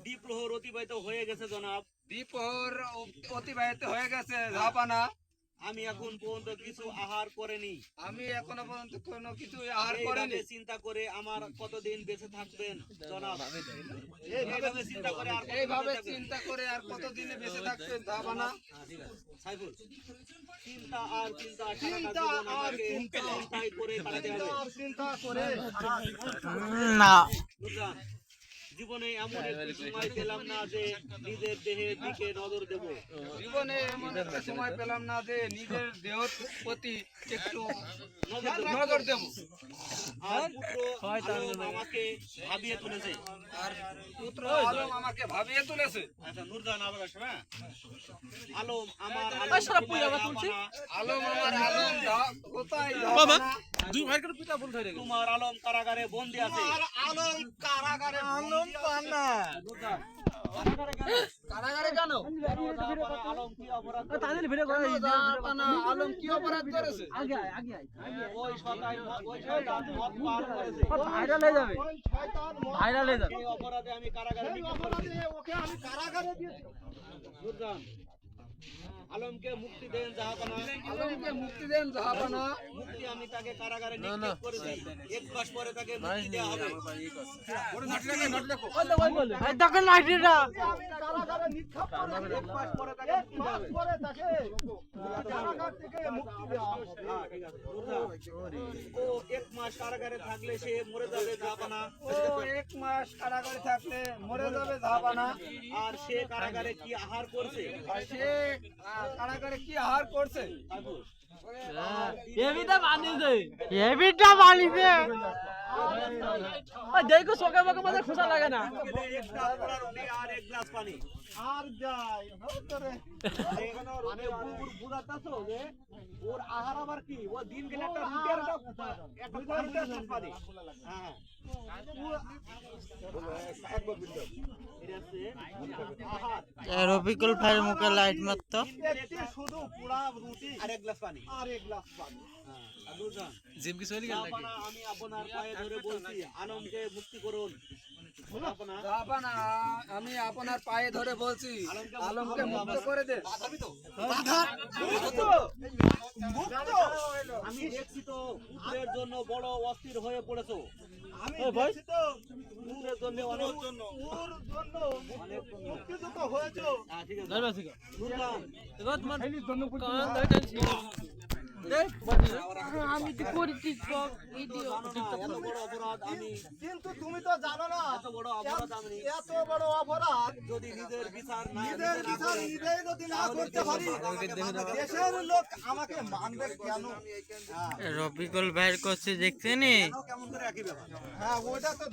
দ্বিপ্রহর অতিবাহিত হয়ে গেছে জনাব। দ্বিপ্রহর অতিবাহিত হয়ে গেছে জাহাপানা। আমি এখন পর্যন্ত কিছু আহার করিনি। আমি এখনো পর্যন্ত কোনো কিছু আহার করিনি। চিন্তা করে আমার কতদিন বেঁচে থাকবেন জনাব? এইভাবে চিন্তা করে আর কতদিন বেঁচে থাকবেন জাহাপানা? সাইফুল, চিন্তা আর চিন্তা, চিন্তাই করে কাটাতে হবে। না জীবনে এমন একটি সময় পেলাম না যে নিজের দেহের দিকে নজর দেব। জীবনে এমন একটা সময় পেলাম না যে নিজের দেহের প্রতি একটু নজর দেব। আর পুত্র আলম আমাকে ভাবিয়ে তুলেছে। আচ্ছা নুরজান আবার আসবে। আলম আমার কোথায় তোমার আলম কারাগারে বন্দী আছে। কারাগারে কেন? আলম কি অপরাধ আলম কি অপরাধ করেছে? ওই শয়তান মদ পান করেছে। ভাইরাল হয়ে যাবে। এই অপরাধে আমি কারাগারে নিক্ষেপ করেছি। নুরজান, আলমকে মুক্তি দেন জাহাপানা। মুক্তি আমি তাকে কারাগারে নিক্ষেপ করেছি। 1 মাস পরে তাকে মুক্তি দেওয়া হবে। ও 1 মাস কারাগারে থাকলে সে মরে যাবে জাহাপানা। 1 মাস কারাগারে থাকলে মরে যাবে জাহাপানা। আর সে কারাগারে কি আহার করছে? কারাগারে কি আহার করছে? দেখো চোখে মুখে মাঝে খোঁজা লাগে না। আর 1 গ্লাস পানি আর যাই বুঝাতেছো যে ওর আহার আবার কি? ও দিন গেলে একটা রুটি আর একটা পানি। হ্যাঁ রফিকুল ভাইয়ের মুখে লাইট মারতো। শুধু পুরা রুটি আর 1 গ্লাস পানি। আমি আপনার পায়ে ধরে বলছি আলমকে মুক্তি করুন। আমি আপনার পায়ে ধরে বলছি আলমকে মুক্ত করে দে। আমি দেখছি তো পুত্রের জন্য বড় অস্থির হয়ে পড়েছো। আমি দেখছি তো পুত্রের জন্য অনেক মুক্তিযুক্ত হয়েছো। ঠিক আছে আমি তো করেছি কিন্তু তুমি তো জানো না এত বড় অপরাধ যদি নিজের বিচার নিজেই যদি না করতে পারি দেশের লোক আমাকে মানবে কেন? রফিকুল ভাইয়ের করছে দেখছেন? কেমন করে একই ব্যাপার। হ্যাঁ ওটা তো